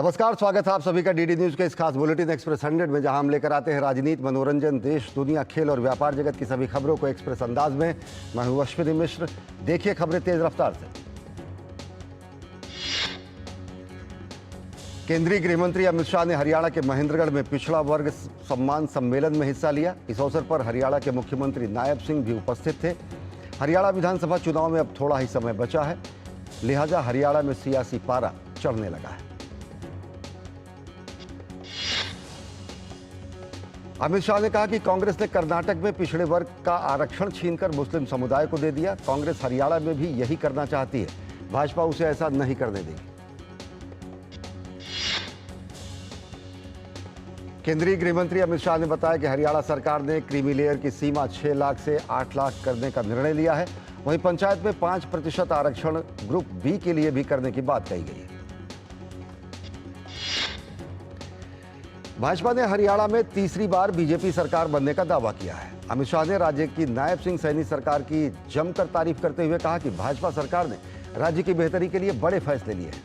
नमस्कार, स्वागत है आप सभी का डीडी न्यूज के इस खास बुलेटिन एक्सप्रेस 100 में, जहां हम लेकर आते हैं राजनीति, मनोरंजन, देश, दुनिया, खेल और व्यापार जगत की सभी खबरों को एक्सप्रेस अंदाज में। मैं हूं अश्विनी मिश्र। देखिए खबरें तेज रफ्तार से। केंद्रीय गृह मंत्री अमित शाह ने हरियाणा के महेंद्रगढ़ में पिछड़ा वर्ग सम्मान सम्मेलन में हिस्सा लिया। इस अवसर पर हरियाणा के मुख्यमंत्री नायब सिंह भी उपस्थित थे। हरियाणा विधानसभा चुनाव में अब थोड़ा ही समय बचा है, लिहाजा हरियाणा में सियासी पारा चढ़ने लगा है। अमित शाह ने कहा कि कांग्रेस ने कर्नाटक में पिछड़े वर्ग का आरक्षण छीनकर मुस्लिम समुदाय को दे दिया। कांग्रेस हरियाणा में भी यही करना चाहती है, भाजपा उसे ऐसा नहीं करने देगी। केंद्रीय गृह मंत्री अमित शाह ने बताया कि हरियाणा सरकार ने क्रीमी लेयर की सीमा 6 लाख से 8 लाख करने का निर्णय लिया है। वहीं पंचायत में 5% आरक्षण ग्रुप बी के लिए भी करने की बात कही गई है। भाजपा ने हरियाणा में तीसरी बार बीजेपी सरकार बनने का दावा किया है। अमित शाह ने राज्य की नायब सिंह सैनी सरकार की जमकर तारीफ करते हुए कहा कि भाजपा सरकार ने राज्य की बेहतरी के लिए बड़े फैसले लिए हैं।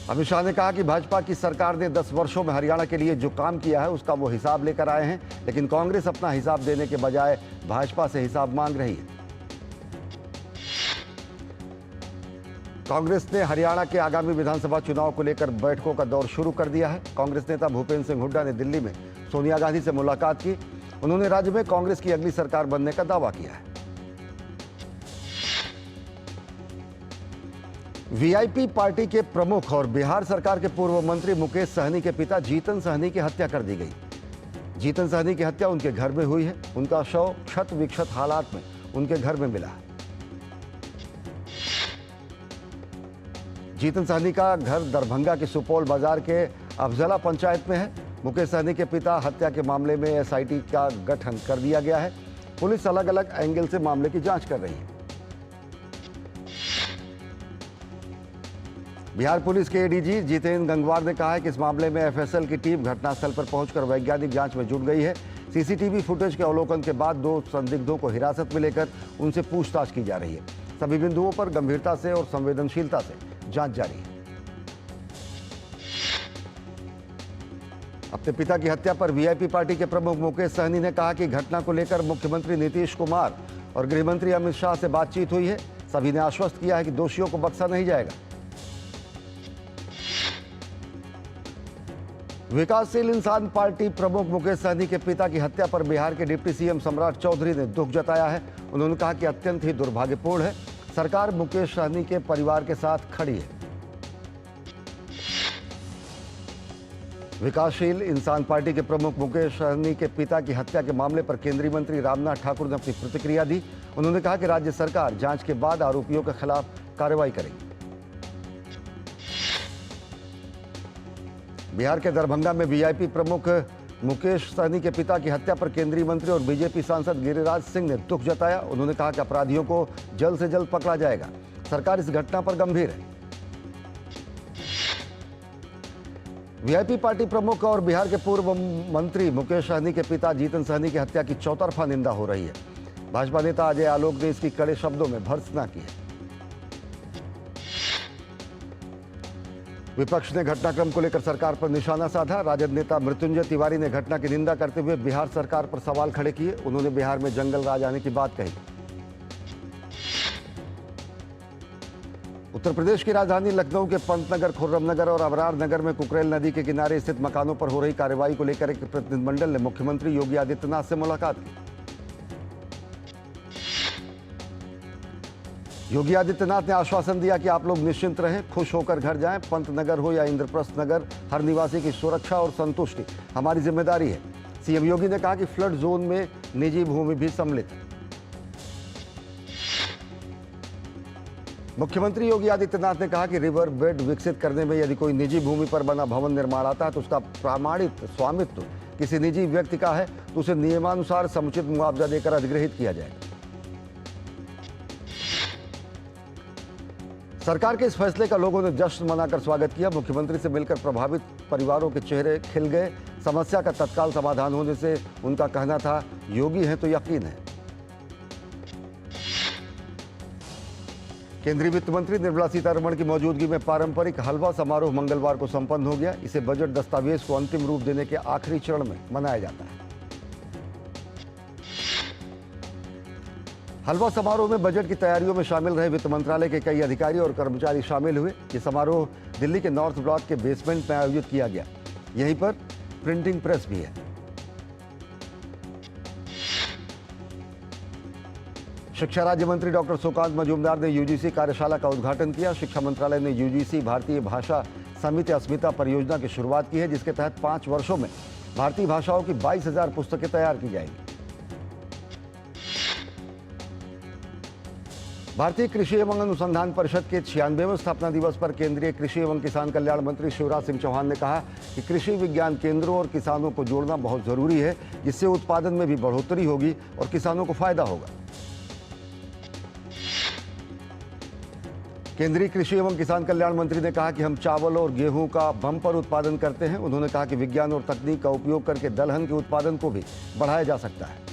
अमित शाह ने कहा कि भाजपा की सरकार ने 10 वर्षों में हरियाणा के लिए जो काम किया है उसका वो हिसाब लेकर आए हैं, लेकिन कांग्रेस अपना हिसाब देने के बजाय भाजपा से हिसाब मांग रही है। कांग्रेस ने हरियाणा के आगामी विधानसभा चुनाव को लेकर बैठकों का दौर शुरू कर दिया है। कांग्रेस नेता भूपेंद्र सिंह हुड्डा ने दिल्ली में सोनिया गांधी से मुलाकात की। उन्होंने राज्य में कांग्रेस की अगली सरकार बनने का दावा किया है। वीआईपी पार्टी के प्रमुख और बिहार सरकार के पूर्व मंत्री मुकेश सहनी के पिता जीतन सहनी की हत्या कर दी गई। जीतन सहनी की हत्या उनके घर में हुई है। उनका शव क्षत विक्षत हालात में उनके घर में मिला है। जीतन सहनी का घर दरभंगा के सुपौल बाजार के अफजला पंचायत में है। मुकेश सहनी के पिता हत्या के मामले में एसआईटी का गठन कर दिया गया है। पुलिस अलग अलग एंगल से मामले की जांच कर रही है। बिहार पुलिस के एडीजी जितेंद्र गंगवार ने कहा है कि इस मामले में एफएसएल की टीम घटनास्थल पर पहुंचकर वैज्ञानिक जांच में जुट गई है। सीसीटीवी फुटेज के अवलोकन के बाद 2 संदिग्धों को हिरासत में लेकर उनसे पूछताछ की जा रही है। सभी बिंदुओं पर गंभीरता से और संवेदनशीलता से जांच जारी है। अपने पिता की हत्या पर वीआईपी पार्टी के प्रमुख मुकेश सहनी ने कहा कि घटना को लेकर मुख्यमंत्री नीतीश कुमार और गृह मंत्री अमित शाह से बातचीत हुई है। सभी ने आश्वस्त किया है कि दोषियों को बख्शा नहीं जाएगा। विकासशील इंसान पार्टी प्रमुख मुकेश सहनी के पिता की हत्या पर बिहार के डिप्टी सीएम सम्राट चौधरी ने दुख जताया है। उन्होंने कहा कि अत्यंत ही दुर्भाग्यपूर्ण है। सरकार मुकेश सहनी के परिवार के साथ खड़ी है। विकासशील इंसान पार्टी के प्रमुख मुकेश सहनी के पिता की हत्या के मामले पर केंद्रीय मंत्री रामनाथ ठाकुर ने अपनी प्रतिक्रिया दी। उन्होंने कहा कि राज्य सरकार जांच के बाद आरोपियों के खिलाफ कार्रवाई करेगी। बिहार के दरभंगा में वीआईपी प्रमुख मुकेश सहनी के पिता की हत्या पर केंद्रीय मंत्री और बीजेपी सांसद गिरिराज सिंह ने दुख जताया। उन्होंने कहा कि अपराधियों को जल्द से जल्द पकड़ा जाएगा। सरकार इस घटना पर गंभीर है। वीआईपी पार्टी प्रमुख और बिहार के पूर्व मंत्री मुकेश सहनी के पिता जीतन सहनी की हत्या की चौतरफा निंदा हो रही है। भाजपा नेता अजय आलोक ने इसकी कड़े शब्दों में भर्त्सना की है। विपक्ष ने घटनाक्रम को लेकर सरकार पर निशाना साधा। राजद नेता मृत्युंजय तिवारी ने घटना की निंदा करते हुए बिहार सरकार पर सवाल खड़े किए। उन्होंने बिहार में जंगल राज आने की बात कही। उत्तर प्रदेश की राजधानी लखनऊ के पंतनगर, खुर्रमनगर और अबरार नगर में कुकरेल नदी के किनारे स्थित मकानों पर हो रही कार्रवाई को लेकर एक प्रतिनिधिमंडल ने मुख्यमंत्री योगी आदित्यनाथ से मुलाकात की। योगी आदित्यनाथ ने आश्वासन दिया कि आप लोग निश्चिंत रहें, खुश होकर घर जाएं। पंतनगर हो या इंद्रप्रस्थ नगर, हर निवासी की सुरक्षा और संतुष्टि हमारी जिम्मेदारी है। सीएम योगी ने कहा कि फ्लड जोन में निजी भूमि भी सम्मिलित है। मुख्यमंत्री योगी आदित्यनाथ ने कहा कि रिवर बेड विकसित करने में यदि कोई निजी भूमि पर बना भवन निर्माण आता है तो उसका प्रमाणित स्वामित्व किसी निजी व्यक्ति का है तो उसे नियमानुसार समुचित मुआवजा देकर अधिग्रहित किया जाएगा। सरकार के इस फैसले का लोगों ने जश्न मनाकर स्वागत किया। मुख्यमंत्री से मिलकर प्रभावित परिवारों के चेहरे खिल गए। समस्या का तत्काल समाधान होने से उनका कहना था, योगी हैं तो यकीन है। केंद्रीय वित्त मंत्री निर्मला सीतारमण की मौजूदगी में पारंपरिक हलवा समारोह मंगलवार को संपन्न हो गया। इसे बजट दस्तावेज को अंतिम रूप देने के आखिरी चरण में मनाया जाता है। हलवा समारोह में बजट की तैयारियों में शामिल रहे वित्त मंत्रालय के कई अधिकारी और कर्मचारी शामिल हुए। ये समारोह दिल्ली के नॉर्थ ब्लॉक के बेसमेंट में आयोजित किया गया। यहीं पर प्रिंटिंग प्रेस भी है। शिक्षा राज्य मंत्री डॉक्टर सुकांत मजूमदार ने यूजीसी कार्यशाला का उद्घाटन किया। शिक्षा मंत्रालय ने यूजीसी भारतीय भाषा समिति अस्मिता परियोजना की शुरुआत की है, जिसके तहत 5 वर्षों में भारतीय भाषाओं की 22,000 पुस्तकें तैयार की जाएंगी। भारतीय कृषि एवं अनुसंधान परिषद के 96वें स्थापना दिवस पर केंद्रीय कृषि एवं किसान कल्याण मंत्री शिवराज सिंह चौहान ने कहा कि कृषि विज्ञान केंद्रों और किसानों को जोड़ना बहुत जरूरी है, जिससे उत्पादन में भी बढ़ोतरी होगी और किसानों को फायदा होगा। केंद्रीय कृषि एवं किसान कल्याण मंत्री ने कहा कि हम चावल और गेहूं का बम्पर उत्पादन करते हैं। उन्होंने कहा कि विज्ञान और तकनीक का उपयोग करके दलहन के उत्पादन को भी बढ़ाया जा सकता है।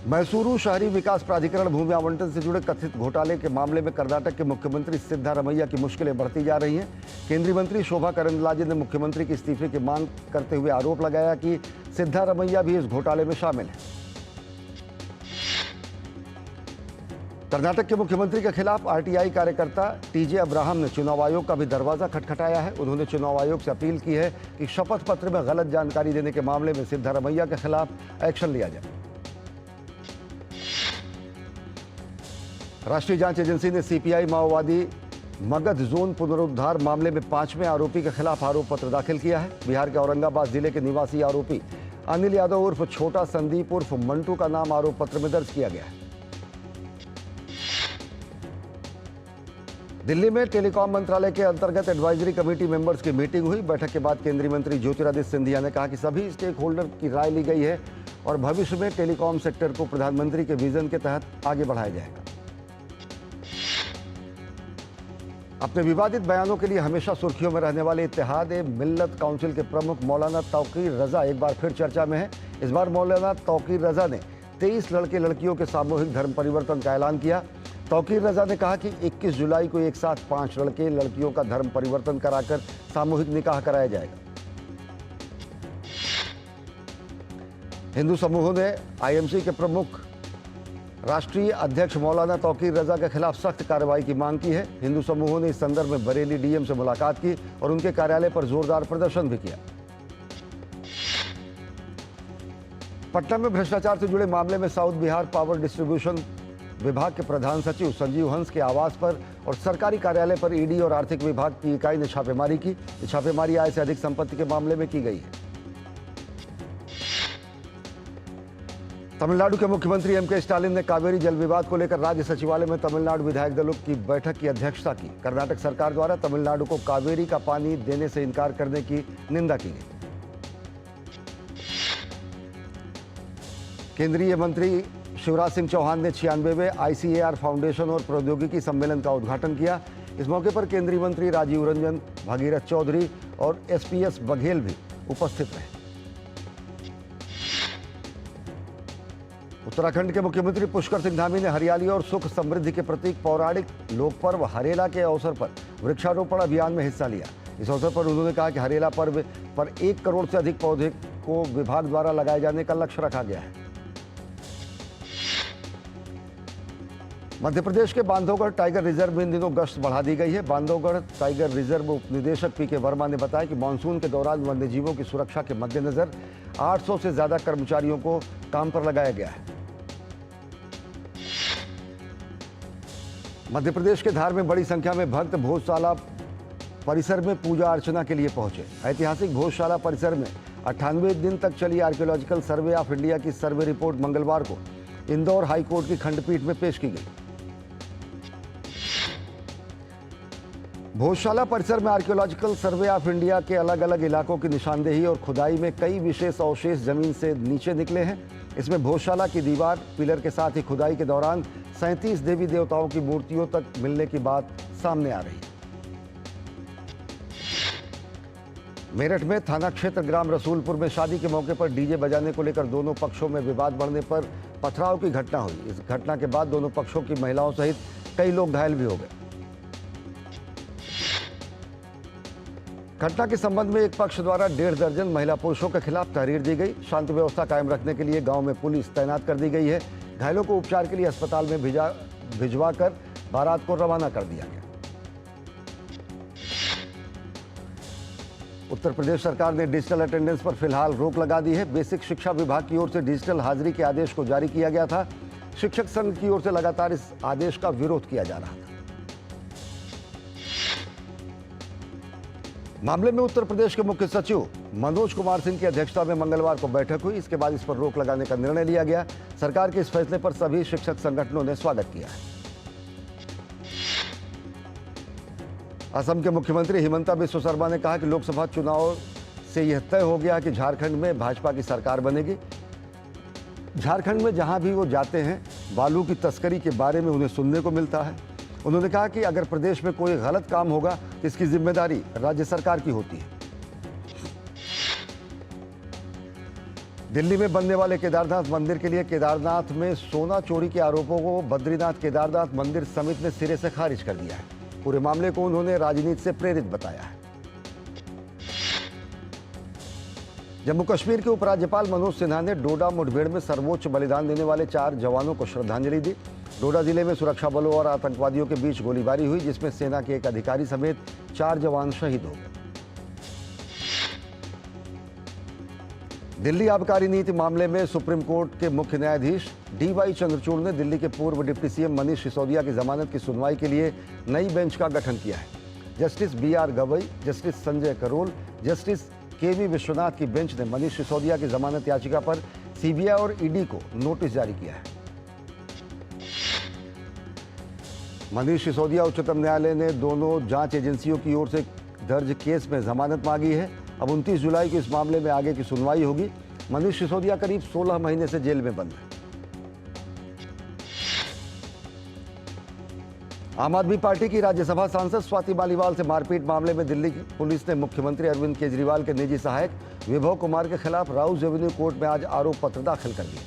मैसूरू शहरी विकास प्राधिकरण भूमि आवंटन से जुड़े कथित घोटाले के मामले में कर्नाटक के मुख्यमंत्री सिद्धारमैया की मुश्किलें बढ़ती जा रही हैं। केंद्रीय मंत्री शोभा करंदलाजे ने मुख्यमंत्री के इस्तीफे की मांग करते हुए आरोप लगाया कि सिद्धारमैया भी इस घोटाले में शामिल है। कर्नाटक के मुख्यमंत्री के खिलाफ आरटीआई कार्यकर्ता टीजे अब्राहम ने चुनाव आयोग का भी दरवाजा खटखटाया है। उन्होंने चुनाव आयोग से अपील की है कि शपथ पत्र में गलत जानकारी देने के मामले में सिद्धारमैया के खिलाफ एक्शन लिया जाए। राष्ट्रीय जांच एजेंसी ने सीपीआई माओवादी मगध जोन पुनरुद्धार मामले में 5वें आरोपी के खिलाफ आरोप पत्र दाखिल किया है। बिहार के औरंगाबाद जिले के निवासी आरोपी अनिल यादव उर्फ छोटा संदीप उर्फ मंटू का नाम आरोप पत्र में दर्ज किया गया है। दिल्ली में टेलीकॉम मंत्रालय के अंतर्गत एडवाइजरी कमेटी मेंबर्स की मीटिंग हुई। बैठक के बाद केंद्रीय मंत्री ज्योतिरादित्य सिंधिया ने कहा कि सभी स्टेक होल्डर की राय ली गई है और भविष्य में टेलीकॉम सेक्टर को प्रधानमंत्री के विजन के तहत आगे बढ़ाया जाएगा। अपने विवादित बयानों के लिए हमेशा सुर्खियों में रहने वाले इत्तेहाद-ए-मिल्लत काउंसिल के प्रमुख मौलाना तौकीर रजा एक बार फिर चर्चा में है। इस बार मौलाना तौकीर रजा ने 23 लड़के लड़कियों के सामूहिक धर्म परिवर्तन का ऐलान किया। तौकीर रजा ने कहा कि 21 जुलाई को एक साथ 5 लड़के लड़कियों का धर्म परिवर्तन कराकर सामूहिक निकाह कराया जाएगा। हिंदू समूहों ने आईएमसी के प्रमुख राष्ट्रीय अध्यक्ष मौलाना तौकीर रजा के खिलाफ सख्त कार्रवाई की मांग की है। हिंदू समूहों ने इस संदर्भ में बरेली डीएम से मुलाकात की और उनके कार्यालय पर जोरदार प्रदर्शन भी किया। पटना में भ्रष्टाचार से जुड़े मामले में साउथ बिहार पावर डिस्ट्रीब्यूशन विभाग के प्रधान सचिव संजीव हंस के आवास पर और सरकारी कार्यालय पर ईडी और आर्थिक विभाग की इकाई ने छापेमारी की। छापेमारी आय से अधिक संपत्ति के मामले में की गई है। तमिलनाडु के मुख्यमंत्री एमके स्टालिन ने कावेरी जल विवाद को लेकर राज्य सचिवालय में तमिलनाडु विधायक दलों की बैठक की अध्यक्षता की। कर्नाटक सरकार द्वारा तमिलनाडु को कावेरी का पानी देने से इनकार करने की निंदा की गई। केंद्रीय मंत्री शिवराज सिंह चौहान ने 96वें आईसीएआर फाउंडेशन और प्रौद्योगिकी सम्मेलन का उद्घाटन किया। इस मौके पर केंद्रीय मंत्री राजीव रंजन, भगीरथ चौधरी और एसपीएस बघेल भी उपस्थित रहे। उत्तराखंड के मुख्यमंत्री पुष्कर सिंह धामी ने हरियाली और सुख समृद्धि के प्रतीक पौराणिक लोक पर्व हरेला के अवसर पर वृक्षारोपण अभियान में हिस्सा लिया। इस अवसर पर उन्होंने कहा कि हरेला पर्व पर 1 करोड़ से अधिक पौधे को विभाग द्वारा लगाए जाने का लक्ष्य रखा गया है। मध्य प्रदेश के बांधवगढ़ टाइगर रिजर्व में इन दिनों गश्त बढ़ा दी गई है। बांधवगढ़ टाइगर रिजर्व उप निदेशक पीके वर्मा ने बताया कि मानसून के दौरान वन्यजीवों की सुरक्षा के मद्देनजर 800 से ज्यादा कर्मचारियों को काम पर लगाया गया है। मध्य प्रदेश के धार में बड़ी संख्या में भक्त भोजशाला परिसर में पूजा अर्चना के लिए पहुंचे। ऐतिहासिक भोजशाला परिसर में 98 दिन तक चली आर्कियोलॉजिकल सर्वे ऑफ इंडिया की सर्वे रिपोर्ट मंगलवार को इंदौर हाईकोर्ट की खंडपीठ में पेश की गई। भोजशाला परिसर में आर्कियोलॉजिकल सर्वे ऑफ इंडिया के अलग अलग इलाकों की निशानदेही और खुदाई में कई विशेष अवशेष जमीन से नीचे निकले हैं। इसमें भोजशाला की दीवार, पिलर के साथ ही खुदाई के दौरान 37 देवी देवताओं की मूर्तियों तक मिलने की बात सामने आ रही है। मेरठ में थाना क्षेत्र ग्राम रसूलपुर में शादी के मौके पर डीजे बजाने को लेकर दोनों पक्षों में विवाद बढ़ने पर पथराव की घटना हुई। इस घटना के बाद दोनों पक्षों की महिलाओं सहित कई लोग घायल भी हो गए। घटना के संबंध में एक पक्ष द्वारा 1.5 दर्जन महिला पुरुषों के खिलाफ तहरीर दी गई। शांति व्यवस्था कायम रखने के लिए गांव में पुलिस तैनात कर दी गई है। घायलों को उपचार के लिए अस्पताल में भिजवाकर बारात को रवाना कर दिया गया। उत्तर प्रदेश सरकार ने डिजिटल अटेंडेंस पर फिलहाल रोक लगा दी है। बेसिक शिक्षा विभाग की ओर से डिजिटल हाजिरी के आदेश को जारी किया गया था। शिक्षक संघ की ओर से लगातार इस आदेश का विरोध किया जा रहा था। मामले में उत्तर प्रदेश के मुख्य सचिव मनोज कुमार सिंह की अध्यक्षता में मंगलवार को बैठक हुई। इसके बाद इस पर रोक लगाने का निर्णय लिया गया। सरकार के इस फैसले पर सभी शिक्षक संगठनों ने स्वागत किया है। असम के मुख्यमंत्री हिमंता बिस्वा शर्मा ने कहा कि लोकसभा चुनाव से यह तय हो गया कि झारखंड में भाजपा की सरकार बनेगी। झारखंड में जहां भी वो जाते हैं बालू की तस्करी के बारे में उन्हें सुनने को मिलता है। उन्होंने कहा कि अगर प्रदेश में कोई गलत काम होगा तो इसकी जिम्मेदारी राज्य सरकार की होती है। दिल्ली में बनने वाले केदारनाथ मंदिर के लिए केदारनाथ में सोना चोरी के आरोपों को बद्रीनाथ केदारनाथ मंदिर समिति ने सिरे से खारिज कर दिया है। पूरे मामले को उन्होंने राजनीति से प्रेरित बताया है। जम्मू कश्मीर के उपराज्यपाल मनोज सिन्हा ने डोडा मुठभेड़ में सर्वोच्च बलिदान देने वाले 4 जवानों को श्रद्धांजलि दी। डोडा जिले में सुरक्षा बलों और आतंकवादियों के बीच गोलीबारी हुई, जिसमें सेना के एक अधिकारी समेत 4 जवान शहीद हो गए। दिल्ली आबकारी नीति मामले में सुप्रीम कोर्ट के मुख्य न्यायाधीश DY चंद्रचूड़ ने दिल्ली के पूर्व डिप्टी सीएम मनीष सिसोदिया की जमानत की सुनवाई के लिए नई बेंच का गठन किया है। Justice BR Gavai, justice Sanjay Karol, justice KV Vishwanath की बेंच ने मनीष सिसोदिया की जमानत याचिका पर CBI और ED को नोटिस जारी किया है। मनीष सिसोदिया उच्चतम न्यायालय ने दोनों जांच एजेंसियों की ओर से दर्ज केस में जमानत मांगी है। अब 29 जुलाई को इस मामले में आगे की सुनवाई होगी। मनीष सिसोदिया करीब 16 महीने से जेल में बंद है। आम आदमी पार्टी की राज्यसभा सांसद स्वाति मालीवाल से मारपीट मामले में दिल्ली की पुलिस ने मुख्यमंत्री अरविंद केजरीवाल के निजी सहायक विभव कुमार के खिलाफ राउज एवेन्यू कोर्ट में आज आरोप पत्र दाखिल कर दिया।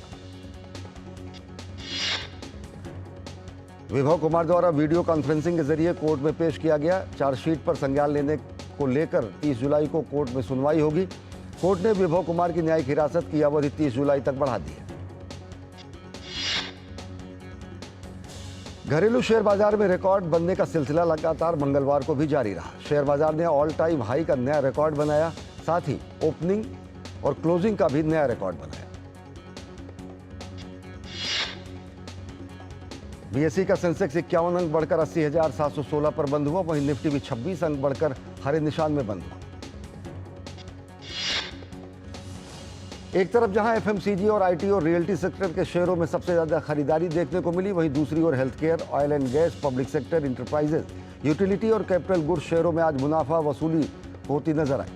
विभव कुमार द्वारा वीडियो कॉन्फ्रेंसिंग के जरिए कोर्ट में पेश किया गया चार्जशीट पर संज्ञान लेने को लेकर 30 जुलाई को कोर्ट में सुनवाई होगी। कोर्ट ने विभव कुमार की न्यायिक हिरासत की अवधि 30 जुलाई तक बढ़ा दी है। घरेलू शेयर बाजार में रिकॉर्ड बनने का सिलसिला लगातार मंगलवार को भी जारी रहा। शेयर बाजार ने ऑल टाइम हाई का नया रिकॉर्ड बनाया, साथ ही ओपनिंग और क्लोजिंग का भी नया रिकॉर्ड बनाया। BSE का सेंसेक्स 51 अंक बढ़कर 80,716 पर बंद हुआ। वहीं निफ्टी भी 26 अंक बढ़कर हरे निशान में बंद हुआ। एक तरफ जहां FMCG और IT और रियल्टी सेक्टर के शेयरों में सबसे ज्यादा खरीदारी देखने को मिली, वहीं दूसरी ओर health care, oil and gas, public sector, enterprises, utility और कैपिटल गुड्स शेयरों में आज मुनाफा वसूली होती नजर आई।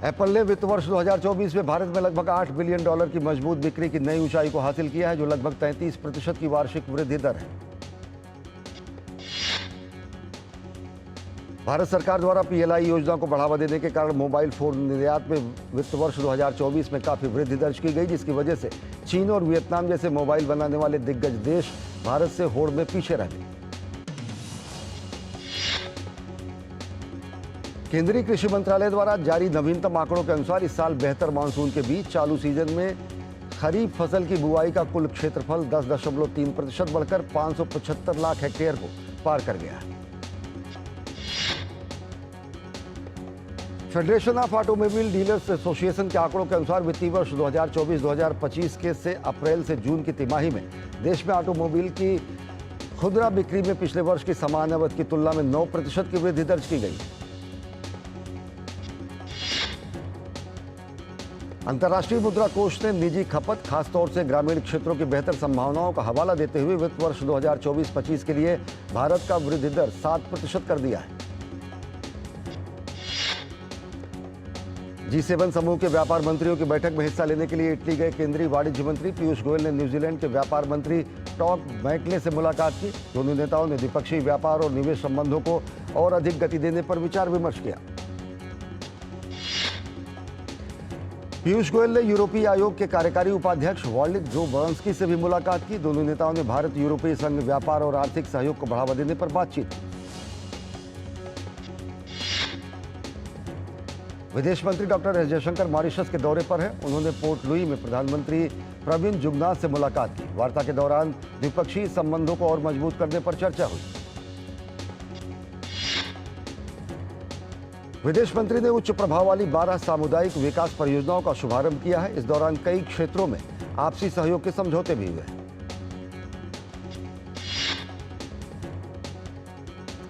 एप्पल ने वित्त वर्ष 2024 में भारत में लगभग $8 बिलियन की मजबूत बिक्री की नई ऊंचाई को हासिल किया है, जो लगभग 33% की वार्षिक वृद्धि दर है। भारत सरकार द्वारा PLI योजना को बढ़ावा देने के कारण मोबाइल फोन निर्यात में वित्त वर्ष 2024 में काफी वृद्धि दर्ज की गई, जिसकी वजह से चीन और वियतनाम जैसे मोबाइल बनाने वाले दिग्गज देश भारत से होड़ में पीछे रह गए। केंद्रीय कृषि मंत्रालय द्वारा जारी नवीनतम आंकड़ों के अनुसार इस साल बेहतर मानसून के बीच चालू सीजन में खरीफ फसल की बुआई का कुल क्षेत्रफल 10.3% बढ़कर 575 लाख हेक्टेयर को पार कर गया है। Federation of automobile dealers association के आंकड़ों के अनुसार वित्तीय वर्ष 2024-2025 के से अप्रैल से जून की तिमाही में देश में ऑटोमोबाइल की खुदरा बिक्री में पिछले वर्ष की समान अवधि की तुलना में 9% की वृद्धि दर्ज की गई। अंतर्राष्ट्रीय मुद्रा कोष ने निजी खपत, खासतौर से ग्रामीण क्षेत्रों की बेहतर संभावनाओं का हवाला देते हुए वित्त वर्ष 2024-25 के लिए भारत का वृद्धि दर 7% कर दिया है। G7 समूह के व्यापार मंत्रियों की बैठक में हिस्सा लेने के लिए इटली गए केंद्रीय वाणिज्य मंत्री पीयूष गोयल ने न्यूजीलैंड के व्यापार मंत्री टॉम मैकले से मुलाकात की। दोनों नेताओं ने द्विपक्षीय व्यापार और निवेश संबंधों को और अधिक गति देने पर विचार विमर्श किया। पीयूष गोयल ने यूरोपीय आयोग के कार्यकारी उपाध्यक्ष वॉल्डिक जो बर्न्सकी से भी मुलाकात की। दोनों नेताओं ने भारत यूरोपीय संघ व्यापार और आर्थिक सहयोग को बढ़ावा देने पर बातचीत की। विदेश मंत्री डॉक्टर एस जयशंकर मॉरिशस के दौरे पर हैं। उन्होंने पोर्ट लुई में प्रधानमंत्री प्रविंद जुगनाथ से मुलाकात की। वार्ता के दौरान द्विपक्षीय संबंधों को और मजबूत करने पर चर्चा हुई। विदेश मंत्री ने उच्च प्रभाव वाली 12 सामुदायिक विकास परियोजनाओं का शुभारंभ किया है। इस दौरान कई क्षेत्रों में आपसी सहयोग के समझौते भी हुए।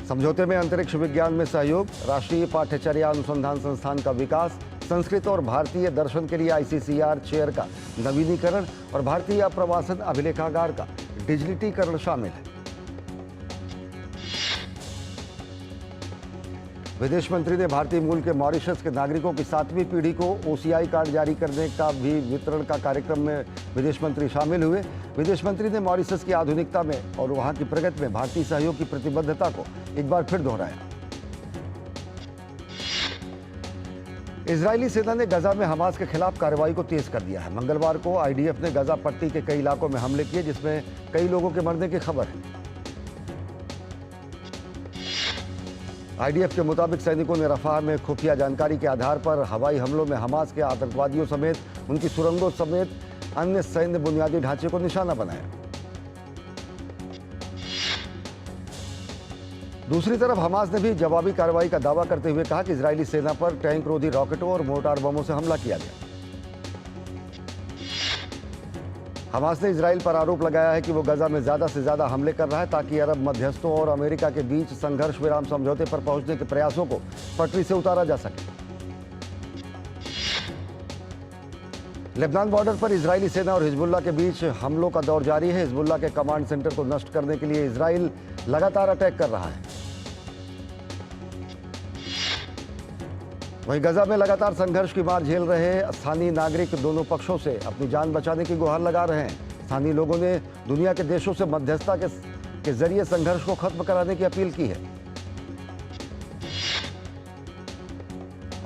समझौते में अंतरिक्ष विज्ञान में सहयोग, राष्ट्रीय पाठ्यचर्या अनुसंधान संस्थान का विकास, संस्कृत और भारतीय दर्शन के लिए ICCR चेयर का नवीनीकरण और भारतीय प्रवासन अभिलेखागार का डिजिटलीकरण शामिल है। विदेश मंत्री ने भारतीय मूल के मॉरिशस के नागरिकों की 7वीं पीढ़ी को OCI कार्ड जारी करने का भी वितरण का कार्यक्रम में विदेश मंत्री शामिल हुए। विदेश मंत्री ने मॉरिशस की आधुनिकता में और वहां की प्रगति में भारतीय सहयोग की प्रतिबद्धता को एक बार फिर दोहराया। इजरायली सेना ने गजा में हमास के खिलाफ कार्रवाई को तेज कर दिया है। मंगलवार को IDF ने गजा पट्टी के कई इलाकों में हमले किए, जिसमें कई लोगों के मरने की खबर है। IDF के मुताबिक सैनिकों ने रफाह में खुफिया जानकारी के आधार पर हवाई हमलों में हमास के आतंकवादियों समेत उनकी सुरंगों समेत अन्य सैन्य बुनियादी ढांचे को निशाना बनाया। दूसरी तरफ हमास ने भी जवाबी कार्रवाई का दावा करते हुए कहा कि इजरायली सेना पर टैंक रोधी रॉकेटों और मोर्टार बमों से हमला किया गया। हमास ने इजराइल पर आरोप लगाया है कि वो गजा में ज्यादा से ज्यादा हमले कर रहा है ताकि अरब मध्यस्थों और अमेरिका के बीच संघर्ष विराम समझौते पर पहुंचने के प्रयासों को पटरी से उतारा जा सके। लेबनान बॉर्डर पर इजरायली सेना और हिजबुल्लाह के बीच हमलों का दौर जारी है। हिजबुल्लाह के कमांड सेंटर को नष्ट करने के लिए इजराइल लगातार अटैक कर रहा है। वहीं गजा में लगातार संघर्ष की मार झेल रहे स्थानीय नागरिक दोनों पक्षों से अपनी जान बचाने की गुहार लगा रहे हैं। स्थानीय लोगों ने दुनिया के देशों से मध्यस्थता के जरिए संघर्ष को खत्म कराने की अपील की है।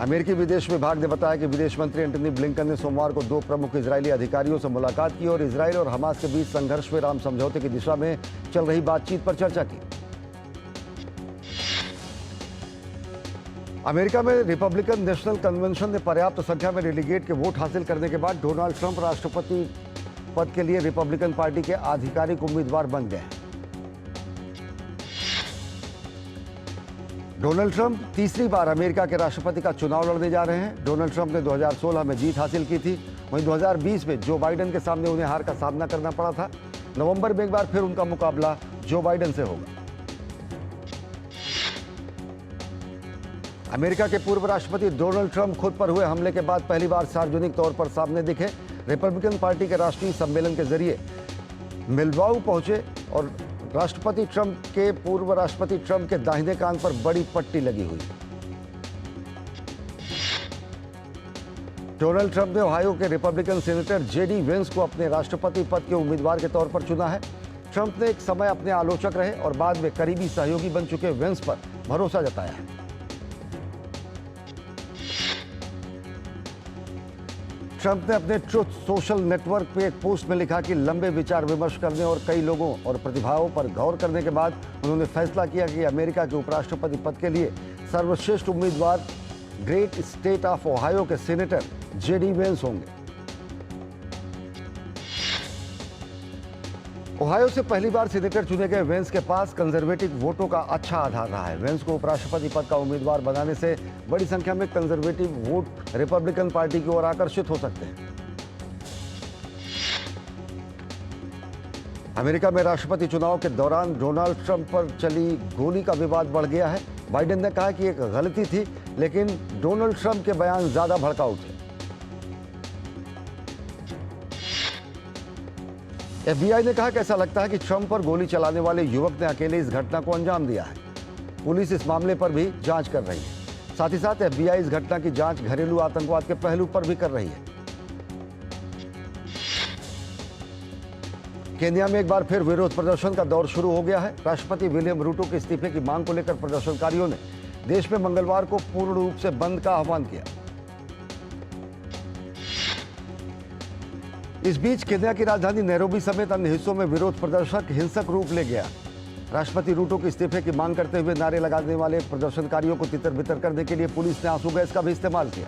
अमेरिकी विदेश विभाग ने बताया कि विदेश मंत्री एंटनी ब्लिंकन ने सोमवार को 2 प्रमुख इजरायली अधिकारियों से मुलाकात की और इजराइल और हमास के बीच संघर्ष विराम समझौते की दिशा में चल रही बातचीत पर चर्चा की। अमेरिका में रिपब्लिकन नेशनल कन्वेंशन ने पर्याप्त संख्या में डेलीगेट के वोट हासिल करने के बाद डोनाल्ड ट्रंप राष्ट्रपति पद के लिए रिपब्लिकन पार्टी के आधिकारिक उम्मीदवार बन गए। डोनाल्ड ट्रंप तीसरी बार अमेरिका के राष्ट्रपति का चुनाव लड़ने जा रहे हैं। डोनाल्ड ट्रंप ने 2016 में जीत हासिल की थी। वहीं 2020 में जो बाइडेन के सामने उन्हें हार का सामना करना पड़ा था। नवंबर में एक बार फिर उनका मुकाबला जो बाइडेन से होगा। अमेरिका के पूर्व राष्ट्रपति डोनाल्ड ट्रंप खुद पर हुए हमले के बाद पहली बार सार्वजनिक तौर पर सामने दिखे। रिपब्लिकन पार्टी के राष्ट्रीय सम्मेलन के जरिए मिल्वाऊ पहुंचे और पूर्व राष्ट्रपति ट्रंप के दाहिने कान पर बड़ी पट्टी लगी हुई। डोनाल्ड ट्रंप ने ओहायो के रिपब्लिकन सेनेटर JD वेंस को अपने राष्ट्रपति पद के उम्मीदवार के तौर पर चुना है। ट्रंप ने एक समय अपने आलोचक रहे और बाद में करीबी सहयोगी बन चुके वेंस पर भरोसा जताया है। ट्रंप ने अपने ट्रुथ सोशल नेटवर्क पे एक पोस्ट में लिखा कि लंबे विचार विमर्श करने और कई लोगों और प्रतिभाओं पर गौर करने के बाद उन्होंने फैसला किया कि अमेरिका के उपराष्ट्रपति पद के लिए सर्वश्रेष्ठ उम्मीदवार ग्रेट स्टेट ऑफ ओहायो के सेनेटर JD वेंस होंगे। ओहायो से पहली बार सेनेटर चुने गए वेंस के पास कंजर्वेटिव वोटों का अच्छा आधार रहा है। वेंस को उपराष्ट्रपति पद का उम्मीदवार बनाने से बड़ी संख्या में कंजर्वेटिव वोट रिपब्लिकन पार्टी की ओर आकर्षित हो सकते हैं। अमेरिका में राष्ट्रपति चुनाव के दौरान डोनाल्ड ट्रंप पर चली गोली का विवाद बढ़ गया है। बाइडेन ने कहा कि एक गलती थी, लेकिन डोनाल्ड ट्रंप के बयान ज्यादा भड़काऊ थे। FBI ने कहा कि ऐसा लगता है कि ट्रंप पर गोली चलाने वाले युवक ने अकेले इस घटना को अंजाम दिया है। पुलिस इस मामले पर भी जांच कर रही है। साथ ही साथ FBI इस घटना की जांच घरेलू आतंकवाद के पहलू पर भी कर रही है। केन्या में एक बार फिर विरोध प्रदर्शन का दौर शुरू हो गया है। राष्ट्रपति विलियम रूटो के इस्तीफे की मांग को लेकर प्रदर्शनकारियों ने देश में मंगलवार को पूर्ण रूप से बंद का आह्वान किया। इस बीच केन्या की राजधानी नैरोबी समेत अन्य हिस्सों में विरोध प्रदर्शन हिंसक रूप ले गया। राष्ट्रपति रूटो के इस्तीफे की मांग करते हुए नारे लगाने वाले प्रदर्शनकारियों को तितर बितर करने के लिए पुलिस ने आंसू गैस का भी इस्तेमाल किया।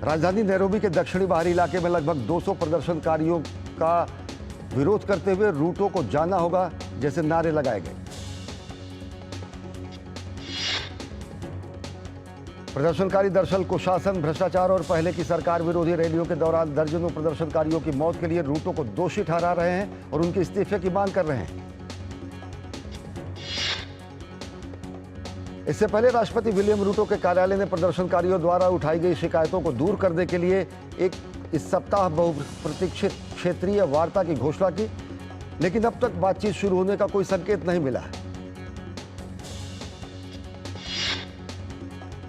राजधानी नैरोबी के दक्षिणी बाहरी इलाके में लगभग 200 प्रदर्शनकारियों का विरोध करते हुए रूटो को जाना होगा जैसे नारे लगाए गए। प्रदर्शनकारी दरअसल कुशासन, भ्रष्टाचार और पहले की सरकार विरोधी रैलियों के दौरान दर्जनों प्रदर्शनकारियों की मौत के लिए रूटो को दोषी ठहरा रहे हैं और उनके इस्तीफे की मांग कर रहे हैं। इससे पहले राष्ट्रपति विलियम रूटो के कार्यालय ने प्रदर्शनकारियों द्वारा उठाई गई शिकायतों को दूर करने के लिए इस सप्ताह बहुप्रतीक्षित क्षेत्रीय वार्ता की घोषणा की, लेकिन अब तक बातचीत शुरू होने का कोई संकेत नहीं मिला है।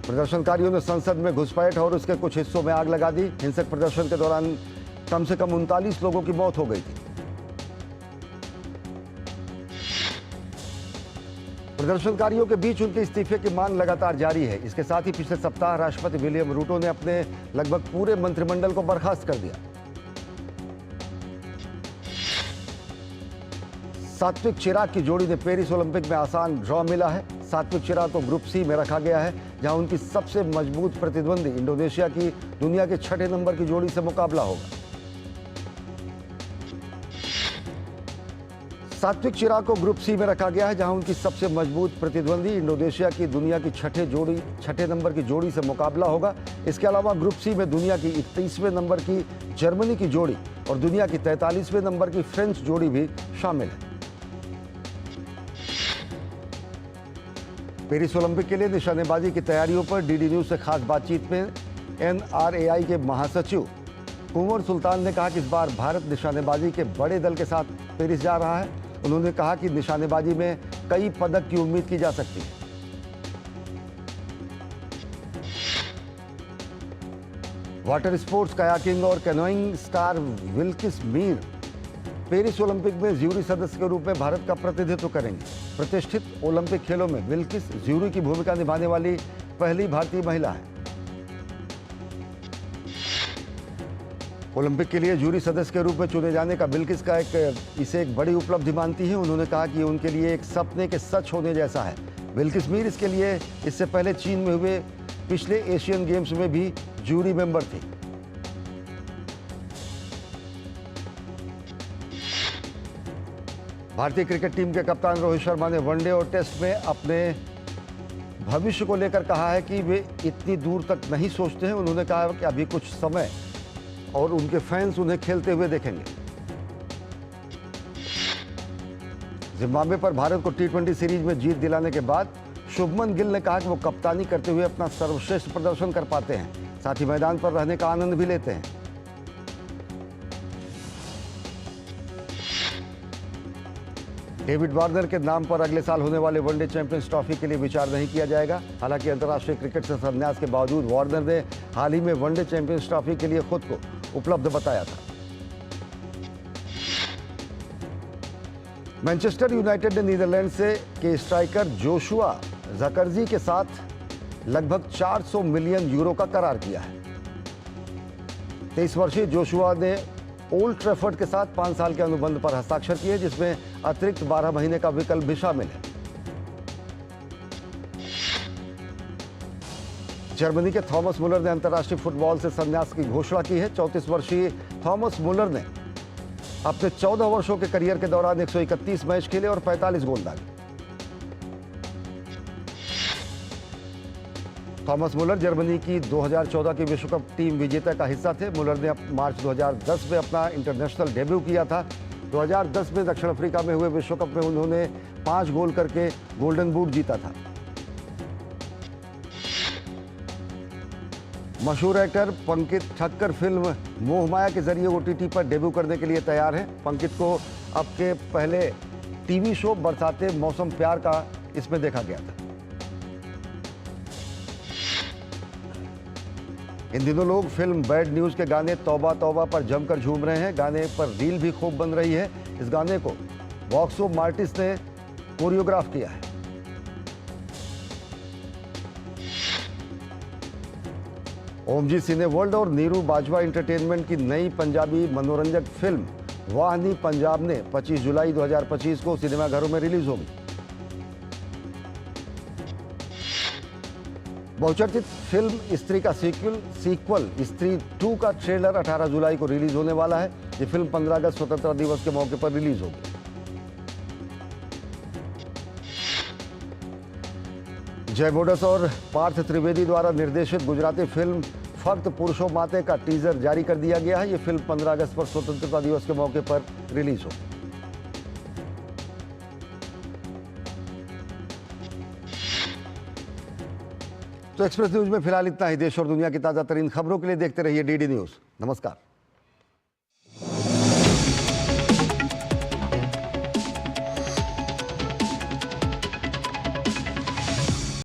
प्रदर्शनकारियों ने संसद में घुसपैठ और उसके कुछ हिस्सों में आग लगा दी। हिंसक प्रदर्शन के दौरान कम से कम 39 लोगों की मौत हो गई थी। प्रदर्शनकारियों के बीच उनके इस्तीफे की मांग लगातार जारी है। इसके साथ ही पिछले सप्ताह राष्ट्रपति विलियम रूटो ने अपने लगभग पूरे मंत्रिमंडल को बर्खास्त कर दिया। सात्विक चिराग की जोड़ी ने पेरिस ओलंपिक में आसान ड्रॉ मिला है। सात्विक चिराग को ग्रुप सी में रखा गया है, जहां उनकी सबसे मजबूत प्रतिद्वंदी इंडोनेशिया की दुनिया के 6ठे नंबर की जोड़ी से मुकाबला होगा। सात्विक चिराग को ग्रुप सी में रखा गया है, जहां उनकी सबसे मजबूत प्रतिद्वंदी इंडोनेशिया की दुनिया की 6ठे नंबर की जोड़ी से मुकाबला होगा। इसके अलावा ग्रुप सी में दुनिया की 31वें नंबर की जर्मनी की जोड़ी और दुनिया की 43वें नंबर की फ्रेंच जोड़ी भी शामिल है। पेरिस ओलंपिक के लिए निशानेबाजी की तैयारियों पर डीडी न्यूज से खास बातचीत में NRAI के महासचिव कुंवर सुल्तान ने कहा कि इस बार भारत निशानेबाजी के बड़े दल के साथ पेरिस जा रहा है। उन्होंने कहा कि निशानेबाजी में कई पदक की उम्मीद की जा सकती है। वाटर स्पोर्ट्स, कयाकिंग और कैनोइंग स्टार विल्किस मीर पेरिस ओलंपिक में ज्यूरी सदस्य के रूप में भारत का प्रतिनिधित्व करेंगे। प्रतिष्ठित ओलंपिक खेलों में विल्किस ज्यूरी की भूमिका निभाने वाली पहली भारतीय महिला है। ओलंपिक के लिए ज्यूरी सदस्य के रूप में चुने जाने का बिल्किस का इसे एक बड़ी उपलब्धि मानती है। उन्होंने कहा कि उनके लिए एक सपने के सच होने जैसा है। बिल्किस मीर इसके लिए इससे पहले चीन में हुए पिछले एशियन गेम्स में भी ज्यूरी मेंबर थी। भारतीय क्रिकेट टीम के कप्तान रोहित शर्मा ने वनडे और टेस्ट में अपने भविष्य को लेकर कहा है कि वे इतनी दूर तक नहीं सोचते हैं। उन्होंने कहा कि अभी कुछ समय और उनके फैंस उन्हें खेलते हुए देखेंगे। जिम्बाब्वे पर भारत को T20 सीरीज में जीत दिलाने के बाद शुभमन गिल ने कहा कि वो कप्तानी करते हुए अपना सर्वश्रेष्ठ प्रदर्शन कर पाते हैं, साथ ही मैदान पर रहने का आनंद भी लेते हैं। डेविड वार्नर के नाम पर अगले साल होने वाले वनडे चैंपियंस ट्रॉफी के लिए विचार नहीं किया जाएगा। हालांकि अंतर्राष्ट्रीय क्रिकेट से संन्यास के बावजूद वार्नर ने हाल ही में वनडे चैंपियंस ट्रॉफी के लिए खुद को उपलब्ध बताया था। मैनचेस्टर यूनाइटेड ने नीदरलैंड के स्ट्राइकर जोशुआ जकर्जी के साथ लगभग 400 मिलियन यूरो का करार किया है। 23 वर्षीय जोशुआ ने ओल्ड ट्रैफर्ड के साथ 5 साल के अनुबंध पर हस्ताक्षर किए, जिसमें अतिरिक्त 12 महीने का विकल्प भी शामिल है। जर्मनी के थॉमस मुलर ने अंतर्राष्ट्रीय फुटबॉल से संन्यास की घोषणा की है। 34 वर्षीय थॉमस मुलर ने अपने 14 वर्षों के करियर के दौरान 131 मैच खेले और 45 गोल दागे। थॉमस मुलर जर्मनी की 2014 की विश्व कप टीम विजेता का हिस्सा थे। मुलर ने मार्च 2010 में अपना इंटरनेशनल डेब्यू किया था। 2010 में दक्षिण अफ्रीका में हुए विश्व कप में उन्होंने 5 गोल करके गोल्डन बूट जीता था। मशहूर एक्टर पंकित ठक्कर फिल्म मोहमाया के जरिए OTT पर डेब्यू करने के लिए तैयार है। पंकित को अब के पहले टीवी शो बरसाते मौसम प्यार का इसमें देखा गया था। इन दिनों लोग फिल्म बैड न्यूज के गाने तौबा तौबा पर जमकर झूम रहे हैं। गाने पर रील भी खूब बन रही है। इस गाने को वॉक्सो मार्टिस ने कोरियोग्राफ किया है। ओमजी सिने वर्ल्ड और नीरू बाजवा एंटरटेनमेंट की नई पंजाबी मनोरंजक फिल्म वाहनी पंजाब ने 25 जुलाई 2025 को सिनेमाघरों में रिलीज होगी। बहुचर्चित फिल्म स्त्री का सीक्वल स्त्री 2 का ट्रेलर 18 जुलाई को रिलीज होने वाला है। ये फिल्म 15 अगस्त स्वतंत्रता दिवस के मौके पर रिलीज होगी। जय बोडस और पार्थ त्रिवेदी द्वारा निर्देशित गुजराती फिल्म फक्त पुरुषों माते का टीजर जारी कर दिया गया है। ये फिल्म 15 अगस्त पर स्वतंत्रता दिवस के मौके पर रिलीज होगी। तो एक्सप्रेस न्यूज में फिलहाल इतना ही। देश और दुनिया की ताजा तरीन खबरों के लिए देखते रहिए डीडी न्यूज। नमस्कार।